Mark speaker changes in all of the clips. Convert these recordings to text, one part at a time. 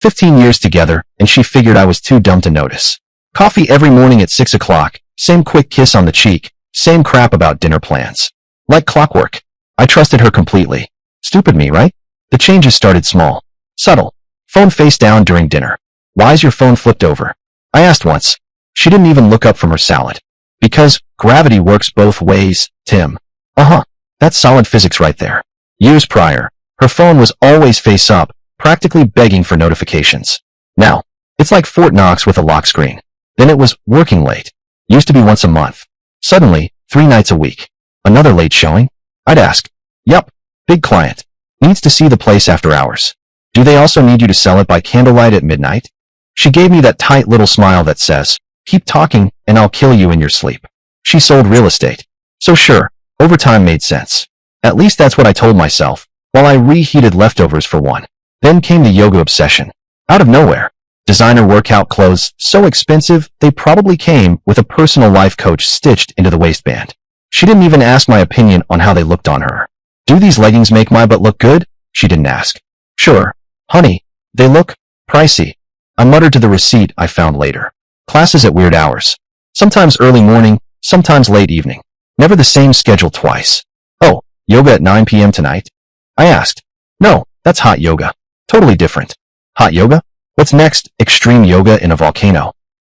Speaker 1: 15 years together, and she figured I was too dumb to notice. Coffee every morning at 6 o'clock, same quick kiss on the cheek, same crap about dinner plans. Like clockwork. I trusted her completely. Stupid me, right? The changes started small. Subtle. Phone face down during dinner. Why's your phone flipped over? I asked once. She didn't even look up from her salad. Because gravity works both ways, Tim. Uh-huh. That's solid physics right there. Years prior, her phone was always face up, practically begging for notifications. Now, it's like Fort Knox with a lock screen. Then it was working late. Used to be once a month. Suddenly, 3 nights a week. Another late showing? I'd ask. Yup. Big client. Needs to see the place after hours. Do they also need you to sell it by candlelight at midnight? She gave me that tight little smile that says, keep talking and I'll kill you in your sleep. She sold real estate. So sure, overtime made sense. At least that's what I told myself, while I reheated leftovers for one. Then came the yoga obsession. Out of nowhere. Designer workout clothes, so expensive, they probably came with a personal life coach stitched into the waistband. She didn't even ask my opinion on how they looked on her. Do these leggings make my butt look good? She didn't ask. Sure. Honey, they look pricey. I muttered to the receipt I found later. Classes at weird hours. Sometimes early morning, sometimes late evening. Never the same schedule twice. Oh, yoga at 9 p.m. tonight? I asked. No, that's hot yoga. Totally different. Hot yoga? What's next? Extreme yoga in a volcano.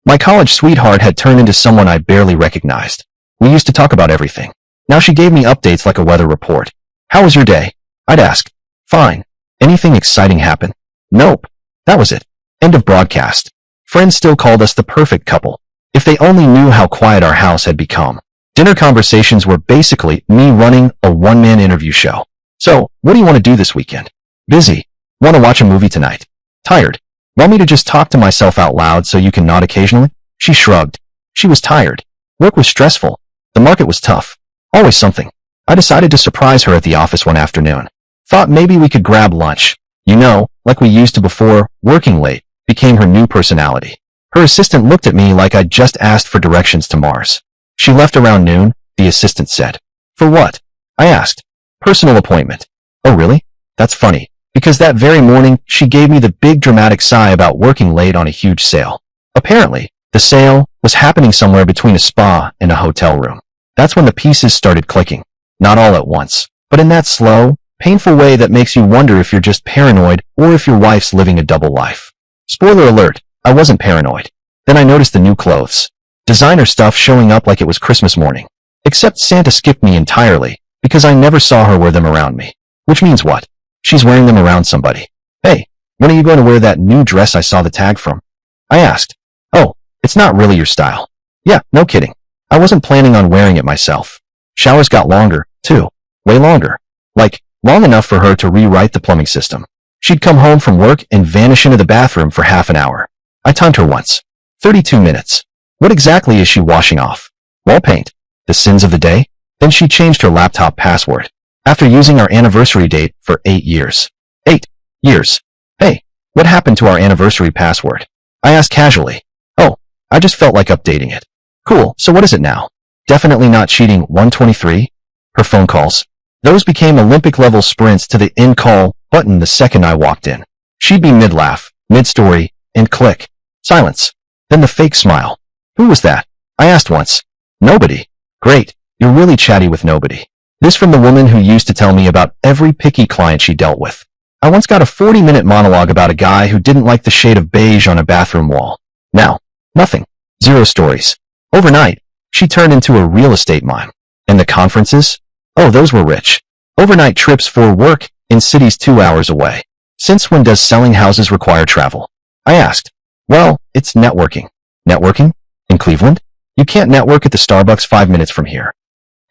Speaker 1: My college sweetheart had turned into someone I barely recognized. We used to talk about everything. Now she gave me updates like a weather report. How was your day? I'd ask. Fine. Anything exciting happen? Nope. That was it. End of broadcast. Friends still called us the perfect couple. If they only knew how quiet our house had become. Dinner conversations were basically me running a one-man interview show. So, what do you want to do this weekend? Busy. Want to watch a movie tonight? Tired. Want me to just talk to myself out loud so you can nod occasionally? She shrugged. She was tired. Work was stressful. The market was tough. Always something. I decided to surprise her at the office one afternoon. Thought maybe we could grab lunch. You know, like we used to before, working late became her new personality. Her assistant looked at me like I'd just asked for directions to Mars. She left around noon, the assistant said. For what? I asked. Personal appointment. Oh really? That's funny. Because that very morning, she gave me the big dramatic sigh about working late on a huge sale. Apparently, the sale was happening somewhere between a spa and a hotel room. That's when the pieces started clicking. Not all at once, but in that slow, painful way that makes you wonder if you're just paranoid or if your wife's living a double life. Spoiler alert, I wasn't paranoid. Then I noticed the new clothes. Designer stuff showing up like it was Christmas morning. Except Santa skipped me entirely, because I never saw her wear them around me. Which means what? She's wearing them around somebody. Hey, when are you going to wear that new dress I saw the tag from? I asked. Oh, it's not really your style. Yeah, no kidding. I wasn't planning on wearing it myself. Showers got longer, too. Way longer. Like, long enough for her to rewrite the plumbing system. She'd come home from work and vanish into the bathroom for half an hour. I timed her once. 32 minutes. What exactly is she washing off? Wall paint. The sins of the day? Then she changed her laptop password. After using our anniversary date for 8 years. 8 years. Hey, what happened to our anniversary password? I asked casually. Oh, I just felt like updating it. Cool, so what is it now? Definitely not cheating 123? Her phone calls. Those became Olympic-level sprints to the end call button the second I walked in. She'd be mid-laugh, mid-story, and click. Silence. Then the fake smile. Who was that? I asked once. Nobody. Great, you're really chatty with nobody. This from the woman who used to tell me about every picky client she dealt with. I once got a 40-minute monologue about a guy who didn't like the shade of beige on a bathroom wall. Now, nothing. 0 stories. Overnight, she turned into a real estate mime. And the conferences? Oh, those were rich. Overnight trips for work in cities 2 hours away. Since when does selling houses require travel? I asked. Well, it's networking. Networking? In Cleveland? You can't network at the Starbucks 5 minutes from here.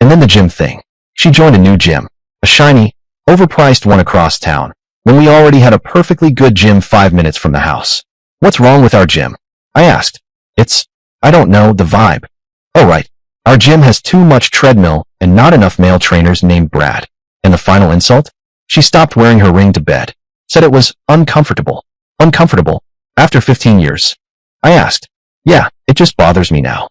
Speaker 1: And then the gym thing. She joined a new gym, a shiny, overpriced one across town, when we already had a perfectly good gym 5 minutes from the house. What's wrong with our gym? I asked. I don't know, the vibe. Oh right, our gym has too much treadmill and not enough male trainers named Brad. And the final insult? She stopped wearing her ring to bed. Said it was uncomfortable. Uncomfortable? After 15 years. I asked. Yeah, it just bothers me now.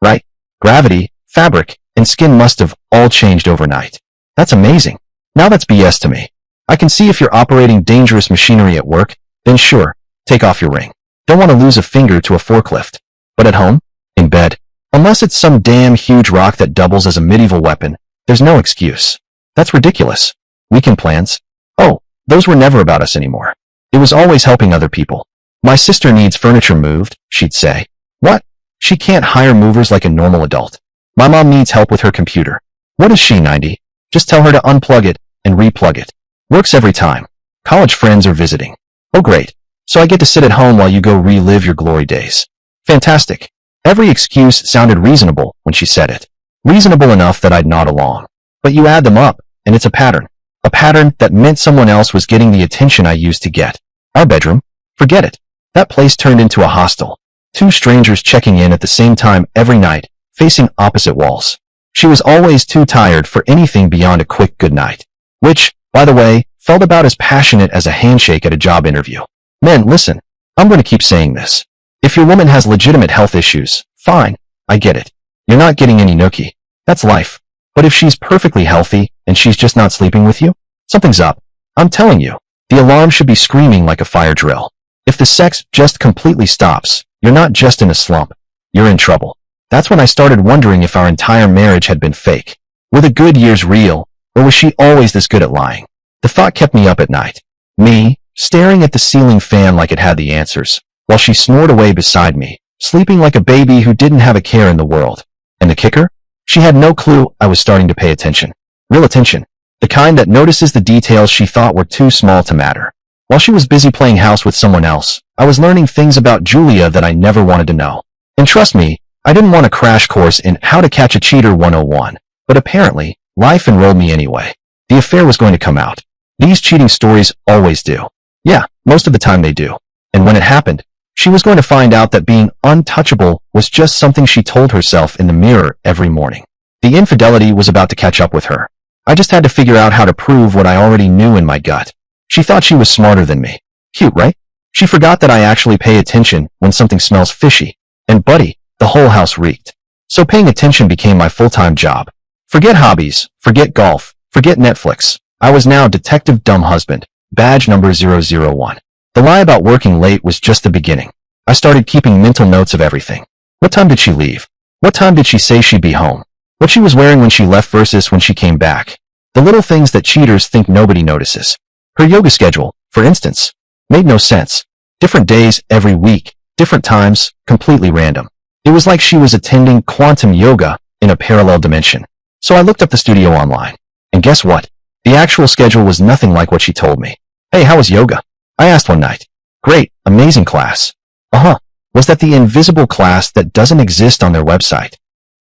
Speaker 1: Right? Gravity, fabric, and skin must have all changed overnight. That's amazing. Now that's BS to me. I can see if you're operating dangerous machinery at work, then sure, Take off your ring. Don't want to lose a finger to a forklift. But at home? In bed? Unless it's some damn huge rock that doubles as a medieval weapon, there's no excuse. That's ridiculous. Weekend plans? Oh, those were never about us anymore. It was always helping other people. My sister needs furniture moved, she'd say. What? She can't hire movers like a normal adult. My mom needs help with her computer. What is she, 90? Just tell her to unplug it and replug it. Works every time. College friends are visiting. Oh great. So I get to sit at home while you go relive your glory days. Fantastic. Every excuse sounded reasonable when she said it. Reasonable enough that I'd nod along. But you add them up, and it's a pattern. A pattern that meant someone else was getting the attention I used to get. Our bedroom? Forget it. That place turned into a hostel. Two strangers checking in at the same time every night, facing opposite walls. She was always too tired for anything beyond a quick good night. Which, by the way, felt about as passionate as a handshake at a job interview. Men, listen. I'm going to keep saying this. If your woman has legitimate health issues, fine. I get it. You're not getting any nookie. That's life. But if she's perfectly healthy and she's just not sleeping with you, something's up. I'm telling you. The alarm should be screaming like a fire drill. If the sex just completely stops, you're not just in a slump. You're in trouble. That's when I started wondering if our entire marriage had been fake. Were the good years real, or was she always this good at lying? The thought kept me up at night. Me, staring at the ceiling fan like it had the answers, while she snored away beside me, sleeping like a baby who didn't have a care in the world. And the kicker? She had no clue I was starting to pay attention. Real attention. The kind that notices the details she thought were too small to matter. While she was busy playing house with someone else, I was learning things about Julia that I never wanted to know. And trust me, I didn't want a crash course in How to Catch a Cheater 101, but apparently, life enrolled me anyway. The affair was going to come out. These cheating stories always do. Yeah, most of the time they do. And when it happened, she was going to find out that being untouchable was just something she told herself in the mirror every morning. The infidelity was about to catch up with her. I just had to figure out how to prove what I already knew in my gut. She thought she was smarter than me. Cute, right? She forgot that I actually pay attention when something smells fishy. And buddy, the whole house reeked. So paying attention became my full-time job. Forget hobbies, forget golf, forget Netflix. I was now Detective Dumb Husband, badge number 001. The lie about working late was just the beginning. I started keeping mental notes of everything. What time did she leave? What time did she say she'd be home? What she was wearing when she left versus when she came back. The little things that cheaters think nobody notices. Her yoga schedule, for instance, made no sense. Different days every week, different times, completely random. It was like she was attending quantum yoga in a parallel dimension. So I looked up the studio online. And guess what? The actual schedule was nothing like what she told me. Hey, how was yoga? I asked one night. Great, amazing class. Was that the invisible class that doesn't exist on their website?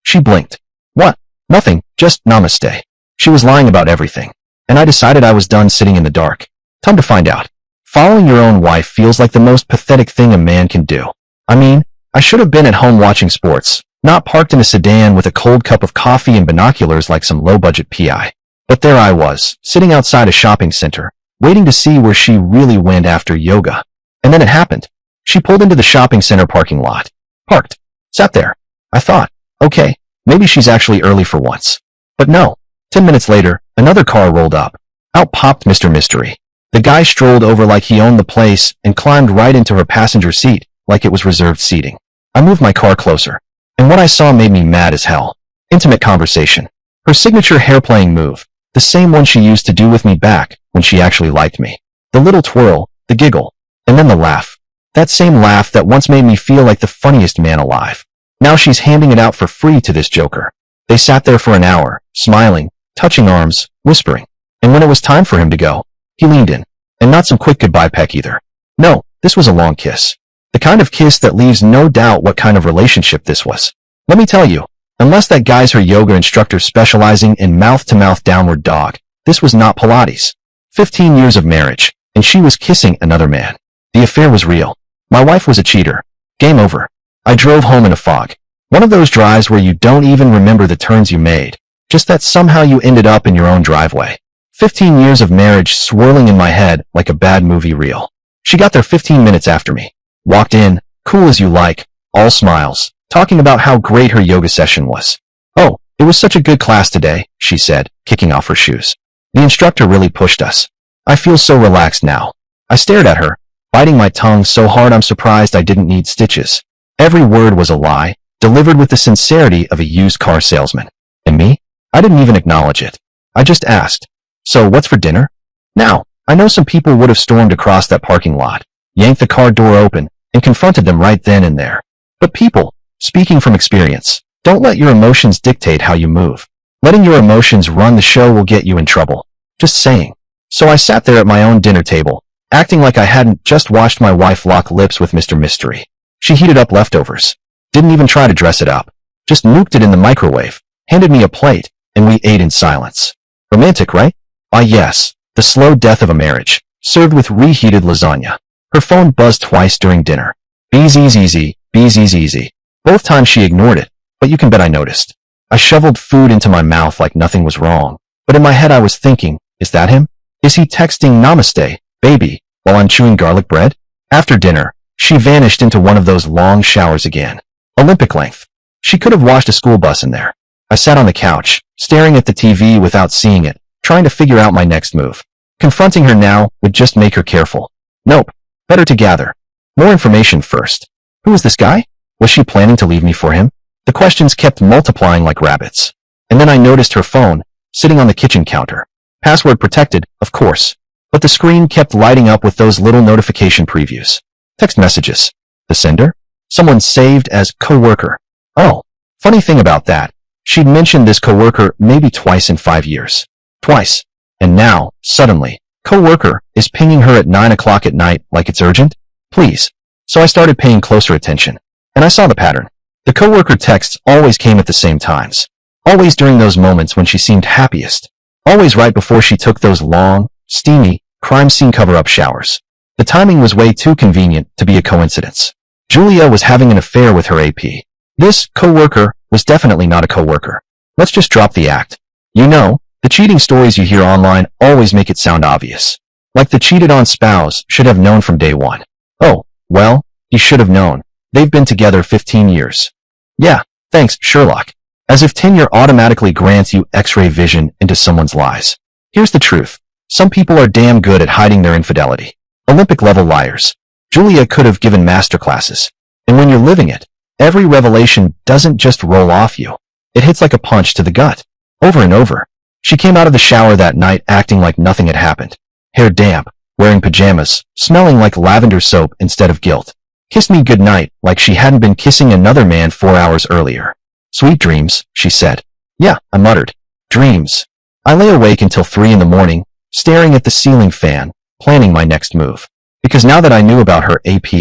Speaker 1: She blinked. What? Nothing, just namaste. She was lying about everything. And I decided I was done sitting in the dark. Time to find out. Following your own wife feels like the most pathetic thing a man can do. I mean, I should have been at home watching sports, not parked in a sedan with a cold cup of coffee and binoculars like some low-budget PI. But there I was, sitting outside a shopping center, waiting to see where she really went after yoga. And then it happened. She pulled into the shopping center parking lot. Parked. Sat there. I thought, okay, maybe she's actually early for once. But no. 10 minutes later, another car rolled up. Out popped Mr. Mystery. The guy strolled over like he owned the place and climbed right into her passenger seat like it was reserved seating. I moved my car closer. And what I saw made me mad as hell. Intimate conversation. Her signature hair-playing move. The same one she used to do with me back when she actually liked me. The little twirl, the giggle, and then the laugh. That same laugh that once made me feel like the funniest man alive. Now she's handing it out for free to this joker. They sat there for an hour, smiling, touching arms, whispering. And when it was time for him to go, he leaned in. And not some quick goodbye peck either. No, this was a long kiss. The kind of kiss that leaves no doubt what kind of relationship this was. Let me tell you, unless that guy's her yoga instructor specializing in mouth-to-mouth downward dog, this was not Pilates. 15 years of marriage, and she was kissing another man. The affair was real. My wife was a cheater. Game over. I drove home in a fog. One of those drives where you don't even remember the turns you made, just that somehow you ended up in your own driveway. 15 years of marriage swirling in my head like a bad movie reel. She got there 15 minutes after me. Walked in, cool as you like, all smiles, talking about how great her yoga session was. Oh, it was such a good class today, she said, kicking off her shoes. The instructor really pushed us. I feel so relaxed now. I stared at her, biting my tongue so hard I'm surprised I didn't need stitches. Every word was a lie, delivered with the sincerity of a used car salesman. And me? I didn't even acknowledge it. I just asked, "So what's for dinner?" Now, I know some people would have stormed across that parking lot, yanked the car door open, and confronted them right then and there. But people, speaking from experience, don't let your emotions dictate how you move. Letting your emotions run the show will get you in trouble. Just saying. So I sat there at my own dinner table, acting like I hadn't just watched my wife lock lips with Mr. Mystery. She heated up leftovers. Didn't even try to dress it up. Just nuked it in the microwave, handed me a plate, and we ate in silence. Romantic, right? Ah yes, the slow death of a marriage, served with reheated lasagna. Her phone buzzed twice during dinner. BZZZ, BZZZ. Both times she ignored it, but you can bet I noticed. I shoveled food into my mouth like nothing was wrong, but in my head I was thinking, is that him? Is he texting namaste, baby, while I'm chewing garlic bread? After dinner, she vanished into one of those long showers again. Olympic length. She could have washed a school bus in there. I sat on the couch, staring at the TV without seeing it, trying to figure out my next move. Confronting her now would just make her careful. Nope. Better to gather more information first. Who was this guy? Was she planning to leave me for him? The questions kept multiplying like rabbits. And then I noticed her phone, sitting on the kitchen counter. Password protected, of course. But the screen kept lighting up with those little notification previews. Text messages. The sender? Someone saved as coworker. Oh, funny thing about that. She'd mentioned this coworker maybe twice in 5 years. Twice. And now, suddenly, coworker is pinging her at 9 o'clock at night like it's urgent? Please. So I started paying closer attention. And I saw the pattern. The coworker texts always came at the same times. Always during those moments when she seemed happiest. Always right before she took those long, steamy, crime scene cover-up showers. The timing was way too convenient to be a coincidence. Julia was having an affair with her AP. This coworker was definitely not a coworker. Let's just drop the act. You know, the cheating stories you hear online always make it sound obvious. Like the cheated-on spouse should have known from day one. Oh, well, he should have known. They've been together 15 years. Yeah, thanks, Sherlock. As if tenure automatically grants you X-ray vision into someone's lies. Here's the truth. Some people are damn good at hiding their infidelity. Olympic-level liars. Julia could have given masterclasses. And when you're living it, every revelation doesn't just roll off you. It hits like a punch to the gut. Over and over. She came out of the shower that night acting like nothing had happened. Hair damp, wearing pajamas, smelling like lavender soap instead of guilt. Kissed me goodnight like she hadn't been kissing another man 4 hours earlier. Sweet dreams, she said. Yeah, I muttered. Dreams. I lay awake until 3 in the morning, staring at the ceiling fan, planning my next move. Because now that I knew about her AP,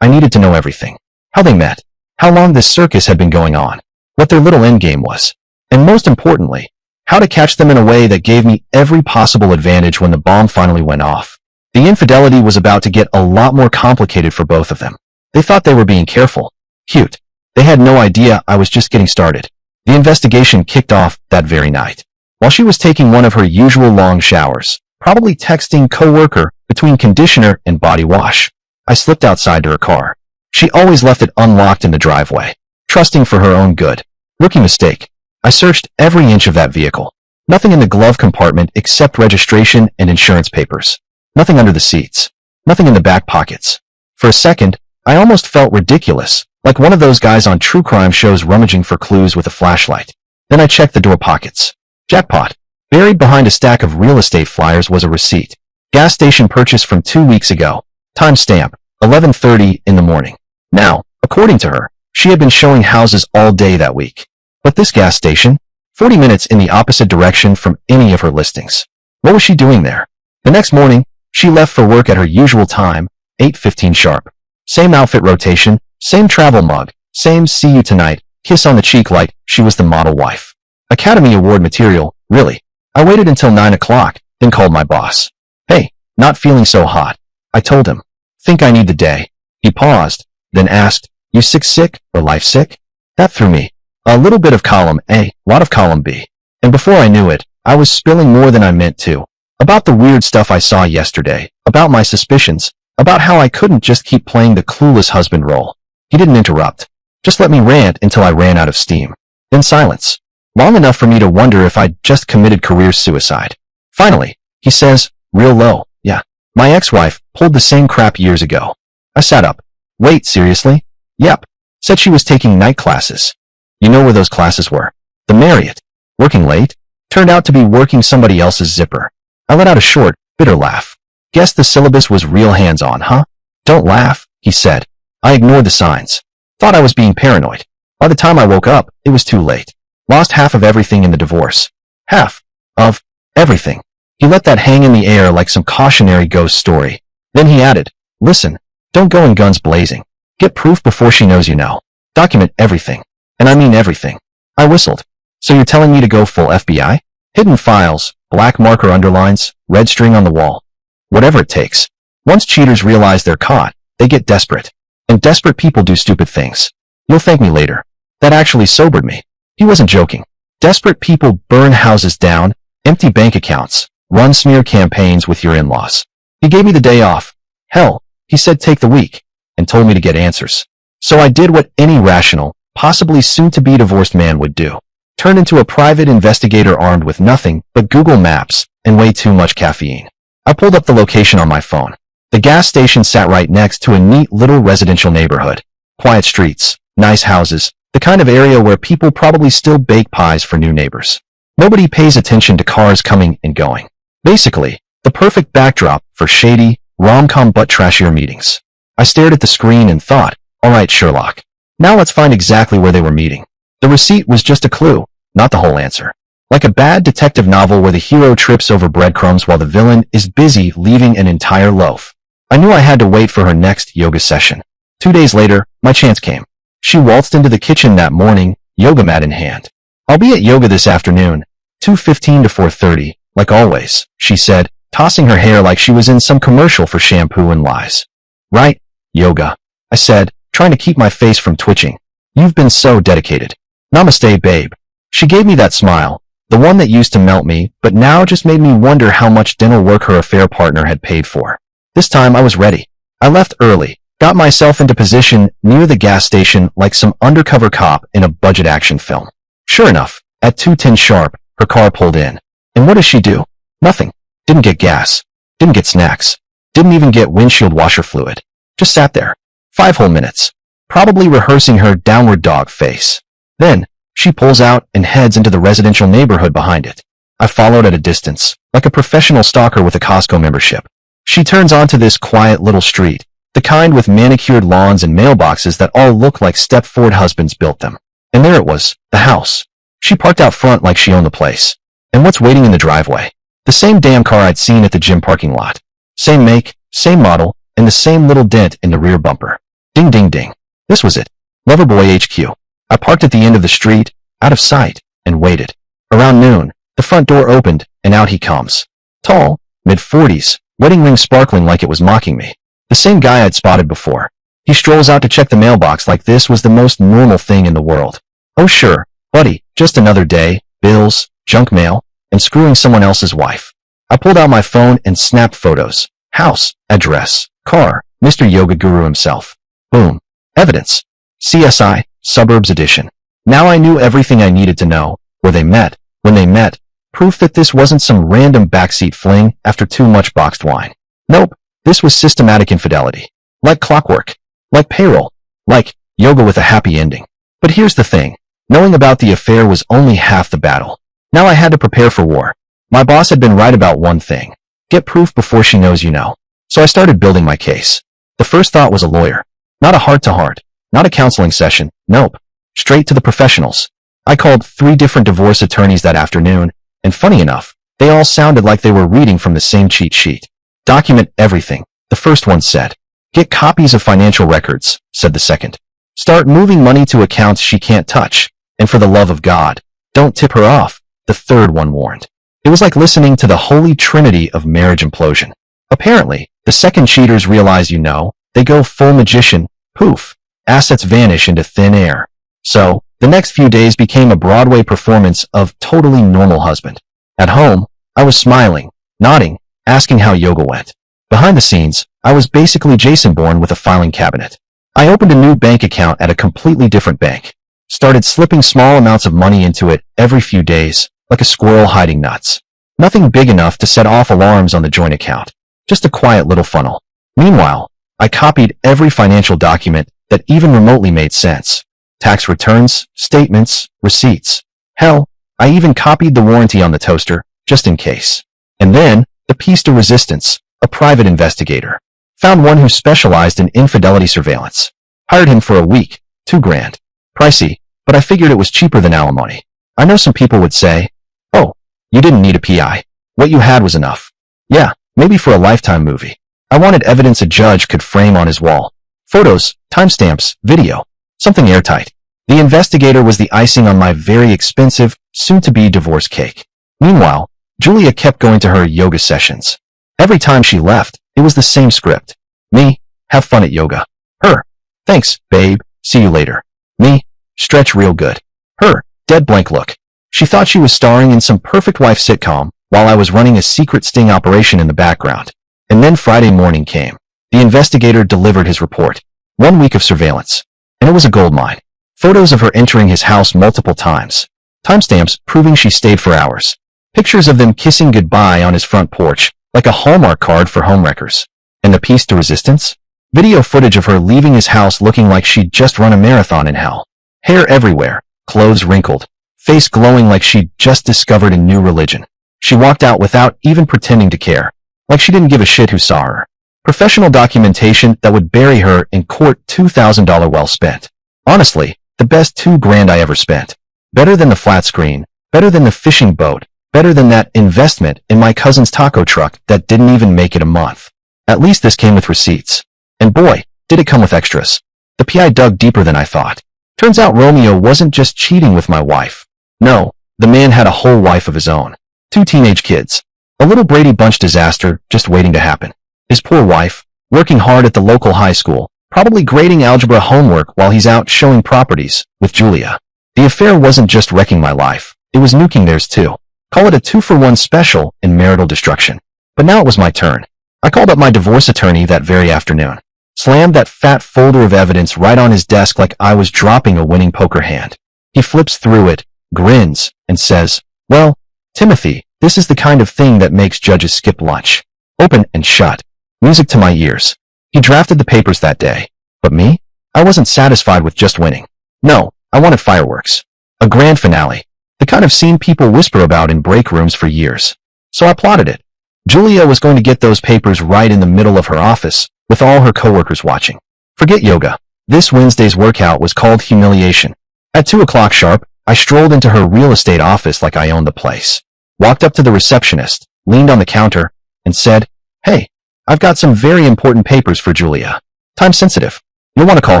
Speaker 1: I needed to know everything. How they met. How long this circus had been going on. What their little endgame was. And most importantly, how to catch them in a way that gave me every possible advantage when the bomb finally went off. The infidelity was about to get a lot more complicated for both of them. They thought they were being careful. Cute. They had no idea I was just getting started. The investigation kicked off that very night. While she was taking one of her usual long showers, probably texting coworker between conditioner and body wash, I slipped outside to her car. She always left it unlocked in the driveway, trusting for her own good. Rookie mistake. I searched every inch of that vehicle. Nothing in the glove compartment except registration and insurance papers. Nothing under the seats. Nothing in the back pockets. For a second, I almost felt ridiculous, like one of those guys on true crime shows rummaging for clues with a flashlight. Then I checked the door pockets. Jackpot. Buried behind a stack of real estate flyers was a receipt. Gas station purchase from 2 weeks ago. Timestamp, 11:30 in the morning. Now, according to her, she had been showing houses all day that week. But this gas station? 40 minutes in the opposite direction from any of her listings. What was she doing there? The next morning, she left for work at her usual time, 8:15 sharp. Same outfit rotation, same travel mug, same see you tonight, kiss on the cheek like she was the model wife. Academy Award material, really. I waited until 9 o'clock, then called my boss. Hey, not feeling so hot. I told him. Think I need the day. He paused, then asked, you sick or life sick? That threw me. A little bit of column A, lot of column B. And before I knew it, I was spilling more than I meant to. About the weird stuff I saw yesterday, about my suspicions, about how I couldn't just keep playing the clueless husband role. He didn't interrupt. Just let me rant until I ran out of steam. Then silence. Long enough for me to wonder if I'd just committed career suicide. Finally, he says, real low, yeah. My ex-wife pulled the same crap years ago. I sat up. Wait, seriously? Yep. Said she was taking night classes. You know where those classes were? The Marriott. Working late? Turned out to be working somebody else's zipper. I let out a short, bitter laugh. Guess the syllabus was real hands-on, huh? Don't laugh, he said. I ignored the signs. Thought I was being paranoid. By the time I woke up, it was too late. Lost half of everything in the divorce. Half of everything. He let that hang in the air like some cautionary ghost story. Then he added, listen, don't go in guns blazing. Get proof before she knows you know. Document everything. And I mean everything. I whistled. So you're telling me to go full FBI? Hidden files, black marker underlines, red string on the wall. Whatever it takes. Once cheaters realize they're caught, they get desperate. And desperate people do stupid things. You'll thank me later. That actually sobered me. He wasn't joking. Desperate people burn houses down, empty bank accounts, run smear campaigns with your in-laws. He gave me the day off. Hell, he said take the week, and told me to get answers. So I did what any rational, possibly soon-to-be divorced man would do. Turned into a private investigator armed with nothing but Google Maps and way too much caffeine. I pulled up the location on my phone. The gas station sat right next to a neat little residential neighborhood. Quiet streets, nice houses, the kind of area where people probably still bake pies for new neighbors. Nobody pays attention to cars coming and going. Basically, the perfect backdrop for shady, rom-com but trashier meetings. I stared at the screen and thought, all right, Sherlock. Now let's find exactly where they were meeting. The receipt was just a clue, not the whole answer. Like a bad detective novel where the hero trips over breadcrumbs while the villain is busy leaving an entire loaf. I knew I had to wait for her next yoga session. 2 days later, my chance came. She waltzed into the kitchen that morning, yoga mat in hand. I'll be at yoga this afternoon, 2:15 to 4:30, like always, she said, tossing her hair like she was in some commercial for shampoo and lies. Right, yoga, I said, trying to keep my face from twitching. You've been so dedicated. Namaste, babe. She gave me that smile, the one that used to melt me, but now just made me wonder how much dental work her affair partner had paid for. This time I was ready. I left early, got myself into position near the gas station like some undercover cop in a budget action film. Sure enough, at 2:10 sharp, her car pulled in. And what does she do? Nothing. Didn't get gas. Didn't get snacks. Didn't even get windshield washer fluid. Just sat there. 5 whole minutes. Probably rehearsing her downward dog face. Then, she pulls out and heads into the residential neighborhood behind it. I followed at a distance, like a professional stalker with a Costco membership. She turns onto this quiet little street, the kind with manicured lawns and mailboxes that all look like Stepford husbands built them. And there it was, the house. She parked out front like she owned the place. And what's waiting in the driveway? The same damn car I'd seen at the gym parking lot. Same make, same model, and the same little dent in the rear bumper. Ding ding ding. This was it. Loverboy HQ. I parked at the end of the street, out of sight, and waited. Around noon, the front door opened, and out he comes. Tall, mid-40s, wedding ring sparkling like it was mocking me. The same guy I'd spotted before. He strolls out to check the mailbox like this was the most normal thing in the world. Oh sure, buddy, just another day, bills, junk mail, and screwing someone else's wife. I pulled out my phone and snapped photos. House, address, car, Mr. Yoga Guru himself. Boom. Evidence. CSI, Suburbs Edition. Now I knew everything I needed to know, where they met, when they met, proof that this wasn't some random backseat fling after too much boxed wine. Nope, this was systematic infidelity. Like clockwork. Like payroll. Like yoga with a happy ending. But here's the thing. Knowing about the affair was only half the battle. Now I had to prepare for war. My boss had been right about one thing. Get proof before she knows you know. So I started building my case. The first thought was a lawyer. Not a heart-to-heart. Not a counseling session. Nope. Straight to the professionals. I called 3 different divorce attorneys that afternoon, and funny enough, they all sounded like they were reading from the same cheat sheet. Document everything, the first one said. Get copies of financial records, said the second. Start moving money to accounts she can't touch, and for the love of God, don't tip her off, the third one warned. It was like listening to the holy trinity of marriage implosion. Apparently, the second cheaters realize you know, they go full magician, poof, assets vanish into thin air. So, the next few days became a Broadway performance of Totally Normal Husband. At home, I was smiling, nodding, asking how yoga went. Behind the scenes, I was basically Jason Bourne with a filing cabinet. I opened a new bank account at a completely different bank. Started slipping small amounts of money into it every few days, like a squirrel hiding nuts. Nothing big enough to set off alarms on the joint account. Just a quiet little funnel. Meanwhile, I copied every financial document that even remotely made sense. Tax returns, statements, receipts. Hell, I even copied the warranty on the toaster, just in case. And then, the piece de resistance, a private investigator. Found one who specialized in infidelity surveillance. Hired him for a week, $2,000. Pricey, but I figured it was cheaper than alimony. I know some people would say, oh, you didn't need a PI. What you had was enough. Yeah, maybe for a Lifetime movie. I wanted evidence a judge could frame on his wall. Photos, timestamps, video. Something airtight. The investigator was the icing on my very expensive, soon-to-be divorce cake. Meanwhile, Julia kept going to her yoga sessions. Every time she left, it was the same script. Me, have fun at yoga. Her, thanks, babe, see you later. Me, stretch real good. Her, dead blank look. She thought she was starring in some Perfect Wife sitcom while I was running a secret sting operation in the background. And then Friday morning came. The investigator delivered his report. 1 week of surveillance. And it was a goldmine. Photos of her entering his house multiple times. Timestamps proving she stayed for hours. Pictures of them kissing goodbye on his front porch, like a Hallmark card for homewreckers. And the piece de resistance? Video footage of her leaving his house looking like she'd just run a marathon in hell. Hair everywhere, clothes wrinkled, face glowing like she'd just discovered a new religion. She walked out without even pretending to care, like she didn't give a shit who saw her. Professional documentation that would bury her in court, $2,000 well spent. Honestly, the best $2,000 I ever spent. Better than the flat screen, better than the fishing boat, better than that investment in my cousin's taco truck that didn't even make it a month. At least this came with receipts. And boy, did it come with extras. The PI dug deeper than I thought. Turns out Romeo wasn't just cheating with my wife. No, the man had a whole wife of his own. 2 teenage kids. A little Brady Bunch disaster just waiting to happen. His poor wife, working hard at the local high school, probably grading algebra homework while he's out showing properties with Julia. The affair wasn't just wrecking my life, it was nuking theirs too. Call it a 2-for-1 special in marital destruction. But now it was my turn. I called up my divorce attorney that very afternoon. Slammed that fat folder of evidence right on his desk like I was dropping a winning poker hand. He flips through it, grins, and says, well, Timothy, this is the kind of thing that makes judges skip lunch. Open and shut. Music to my ears. He drafted the papers that day. But me? I wasn't satisfied with just winning. No, I wanted fireworks. A grand finale. The kind of scene people whisper about in break rooms for years. So I plotted it. Julia was going to get those papers right in the middle of her office, with all her coworkers watching. Forget yoga. This Wednesday's workout was called humiliation. At 2 o'clock sharp, I strolled into her real estate office like I owned the place. Walked up to the receptionist, leaned on the counter, and said, hey, I've got some very important papers for Julia. Time sensitive. You'll want to call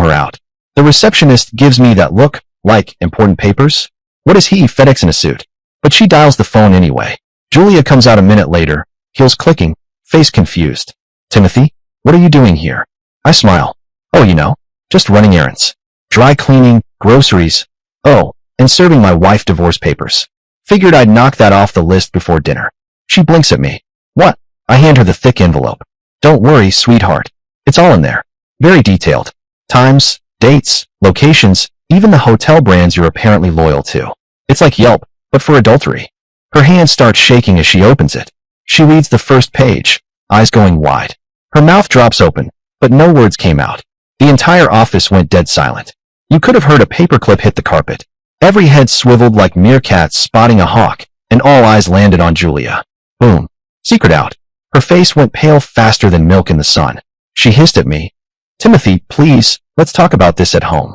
Speaker 1: her out. The receptionist gives me that look, like, important papers? What is he, FedEx in a suit? But she dials the phone anyway. Julia comes out a minute later, heels clicking, face confused. Timothy, what are you doing here? I smile. Oh, you know, just running errands. Dry cleaning, groceries. Oh, and serving my wife divorce papers. Figured I'd knock that off the list before dinner. She blinks at me. What? I hand her the thick envelope. Don't worry, sweetheart. It's all in there. Very detailed. Times, dates, locations, even the hotel brands you're apparently loyal to. It's like Yelp, but for adultery. Her hand starts shaking as she opens it. She reads the first page, eyes going wide. Her mouth drops open, but no words came out. The entire office went dead silent. You could have heard a paperclip hit the carpet. Every head swiveled like meerkats spotting a hawk, and all eyes landed on Julia. Boom. Secret out. Her face went pale faster than milk in the sun. She hissed at me. Timothy, please, let's talk about this at home.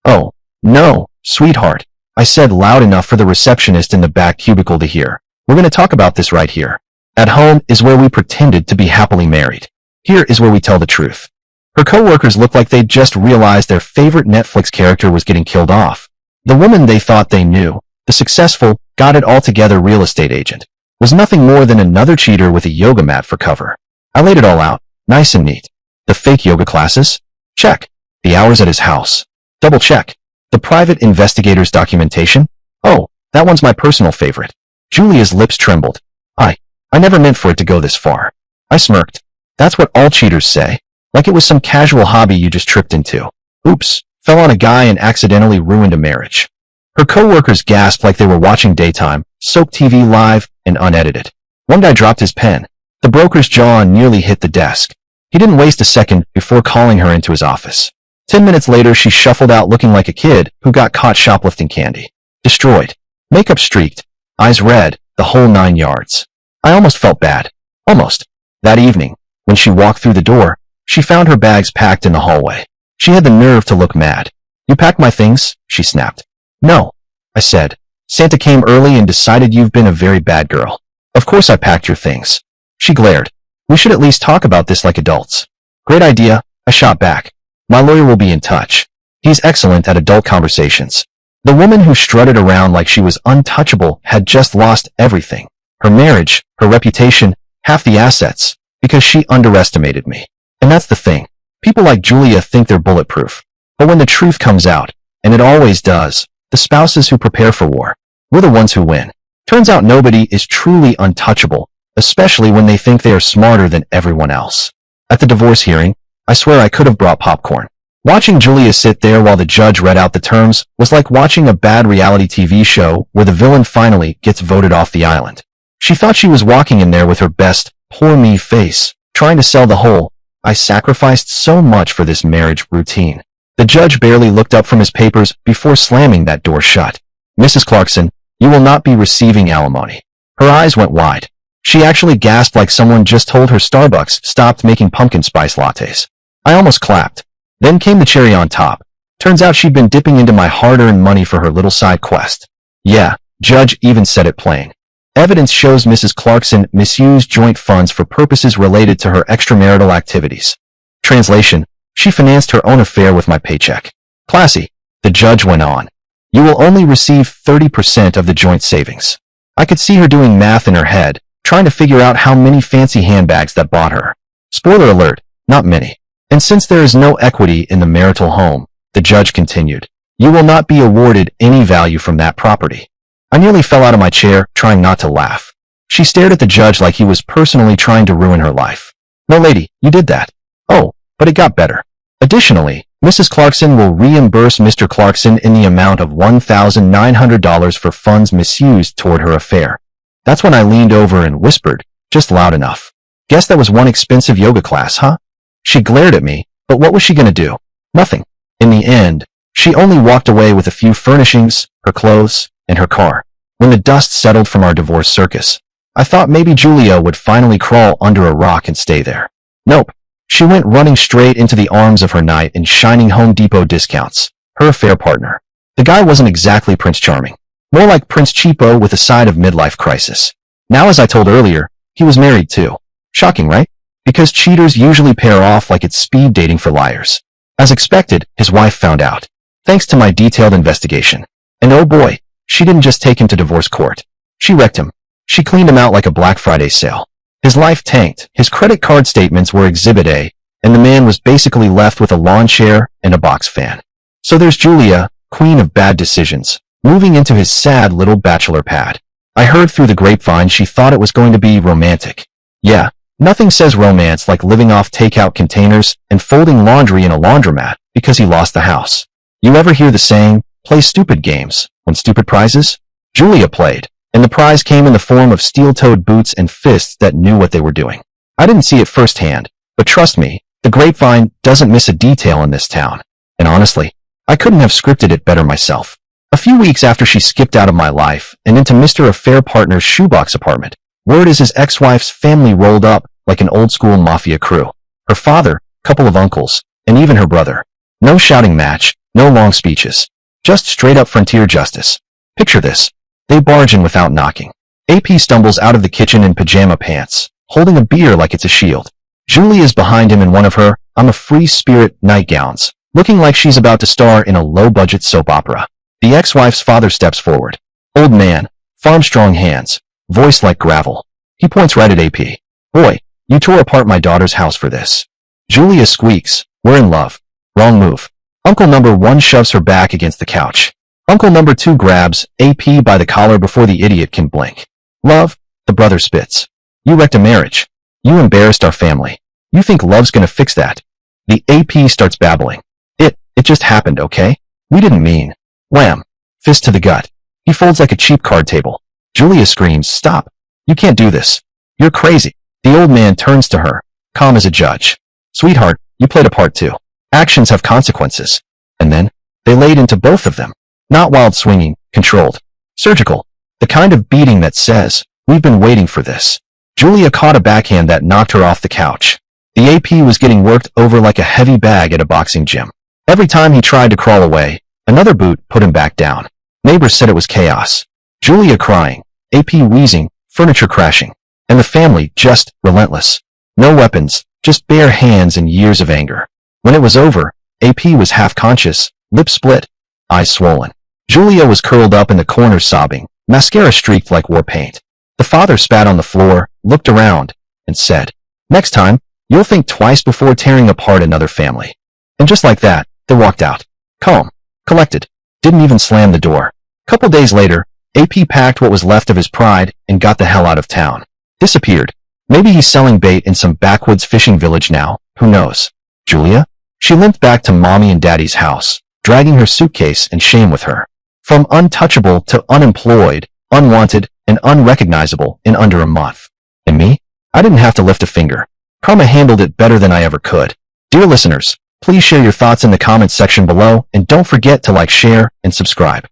Speaker 1: Oh, no, sweetheart, I said loud enough for the receptionist in the back cubicle to hear. We're going to talk about this right here. At home is where we pretended to be happily married. Here is where we tell the truth. Her coworkers looked like they'd just realized their favorite Netflix character was getting killed off. The woman they thought they knew, the successful, got-it-all-together real estate agent, was nothing more than another cheater with a yoga mat for cover. I laid it all out, nice and neat. The fake yoga classes? Check. The hours at his house? Double check. The private investigator's documentation? Oh, that one's my personal favorite. Julia's lips trembled. I never meant for it to go this far. I smirked. That's what all cheaters say. Like it was some casual hobby you just tripped into. Oops, fell on a guy and accidentally ruined a marriage. Her coworkers gasped like they were watching daytime, soap TV live, and unedited. One guy dropped his pen. The broker's jaw nearly hit the desk. He didn't waste a second before calling her into his office. 10 minutes later, she shuffled out looking like a kid who got caught shoplifting candy. Destroyed. Makeup streaked. Eyes red. The whole 9 yards. I almost felt bad. Almost. That evening, when she walked through the door, she found her bags packed in the hallway. She had the nerve to look mad. "You packed my things?" she snapped. "No," I said. "Santa came early and decided you've been a very bad girl." "Of course I packed your things." She glared. "We should at least talk about this like adults." "Great idea," I shot back. "My lawyer will be in touch. He's excellent at adult conversations." The woman who strutted around like she was untouchable had just lost everything. Her marriage, her reputation, half the assets, because she underestimated me. And that's the thing. People like Julia think they're bulletproof. But when the truth comes out, and it always does, the spouses who prepare for war, we're the ones who win. Turns out nobody is truly untouchable, especially when they think they are smarter than everyone else. At the divorce hearing, I swear I could have brought popcorn. Watching Julia sit there while the judge read out the terms was like watching a bad reality TV show where the villain finally gets voted off the island. She thought she was walking in there with her best, poor me face, trying to sell the whole, "I sacrificed so much for this marriage" routine. The judge barely looked up from his papers before slamming that door shut. "Mrs. Clarkson, you will not be receiving alimony." Her eyes went wide. She actually gasped like someone just told her Starbucks stopped making pumpkin spice lattes. I almost clapped. Then came the cherry on top. Turns out she'd been dipping into my hard-earned money for her little side quest. Yeah, judge even said it plain. Evidence shows Mrs. Clarkson misused joint funds for purposes related to her extramarital activities. Translation, she financed her own affair with my paycheck. Classy, the judge went on. You will only receive 30% of the joint savings. I could see her doing math in her head, trying to figure out how many fancy handbags that bought her. Spoiler alert, not many. And since there is no equity in the marital home, the judge continued, you will not be awarded any value from that property. I nearly fell out of my chair, trying not to laugh. She stared at the judge like he was personally trying to ruin her life. No, lady, you did that. Oh, but it got better. Additionally, Mrs. Clarkson will reimburse Mr. Clarkson in the amount of $1,900 for funds misused toward her affair. That's when I leaned over and whispered, just loud enough. Guess that was one expensive yoga class, huh? She glared at me, but what was she going to do? Nothing. In the end, she only walked away with a few furnishings, her clothes, and her car. When the dust settled from our divorce circus, I thought maybe Julia would finally crawl under a rock and stay there. Nope. She went running straight into the arms of her knight in shining Home Depot discounts, her affair partner. The guy wasn't exactly Prince Charming. More like Prince Cheapo with a side of midlife crisis. Now, as I told earlier, he was married too. Shocking, right? Because cheaters usually pair off like it's speed dating for liars. As expected, his wife found out, thanks to my detailed investigation. And oh boy, she didn't just take him to divorce court. She wrecked him. She cleaned him out like a Black Friday sale. His life tanked, his credit card statements were Exhibit A, and the man was basically left with a lawn chair and a box fan. So there's Julia, queen of bad decisions, moving into his sad little bachelor pad. I heard through the grapevine she thought it was going to be romantic. Yeah. Nothing says romance like living off takeout containers and folding laundry in a laundromat because he lost the house. You ever hear the saying, play stupid games, win stupid prizes? Julia played, and the prize came in the form of steel-toed boots and fists that knew what they were doing. I didn't see it firsthand, but trust me, the grapevine doesn't miss a detail in this town. And honestly, I couldn't have scripted it better myself. A few weeks after she skipped out of my life and into Mr. Affair Partner's shoebox apartment, word is his ex-wife's family rolled up like an old-school mafia crew. Her father, couple of uncles, and even her brother. No shouting match, no long speeches. Just straight-up frontier justice. Picture this. They barge in without knocking. AP stumbles out of the kitchen in pajama pants, holding a beer like it's a shield. Julie is behind him in one of her I'm a free spirit nightgowns, looking like she's about to star in a low-budget soap opera. The ex-wife's father steps forward. Old man, farm-strong hands, voice like gravel. He points right at AP. Boy, you tore apart my daughter's house for this. Julia squeaks, we're in love. Wrong move. Uncle number 1 shoves her back against the couch. Uncle number 2 grabs AP by the collar before the idiot can blink. Love, the brother spits. You wrecked a marriage. You embarrassed our family. You think love's gonna fix that? The AP starts babbling. It just happened, okay? We didn't mean. Wham. Fist to the gut. He folds like a cheap card table. Julia screams, stop. You can't do this. You're crazy. The old man turns to her, calm as a judge. Sweetheart, you played a part too. Actions have consequences. And then, they laid into both of them. Not wild swinging, controlled. Surgical. The kind of beating that says, we've been waiting for this. Julia caught a backhand that knocked her off the couch. The AP was getting worked over like a heavy bag at a boxing gym. Every time he tried to crawl away, another boot put him back down. Neighbors said it was chaos. Julia crying, AP wheezing, furniture crashing. And the family just relentless. No weapons, just bare hands and years of anger. When it was over, AP was half-conscious, lips split, eyes swollen. Julia was curled up in the corner sobbing, mascara streaked like war paint. The father spat on the floor, looked around, and said, next time, you'll think twice before tearing apart another family. And just like that, they walked out. Calm, collected, didn't even slam the door. Couple days later, AP packed what was left of his pride and got the hell out of town. Disappeared. Maybe he's selling bait in some backwoods fishing village now, who knows? Julia? She limped back to mommy and daddy's house, dragging her suitcase and shame with her. From untouchable to unemployed, unwanted, and unrecognizable in under a month. And me? I didn't have to lift a finger. Karma handled it better than I ever could. Dear listeners, please share your thoughts in the comments section below and don't forget to like, share, and subscribe.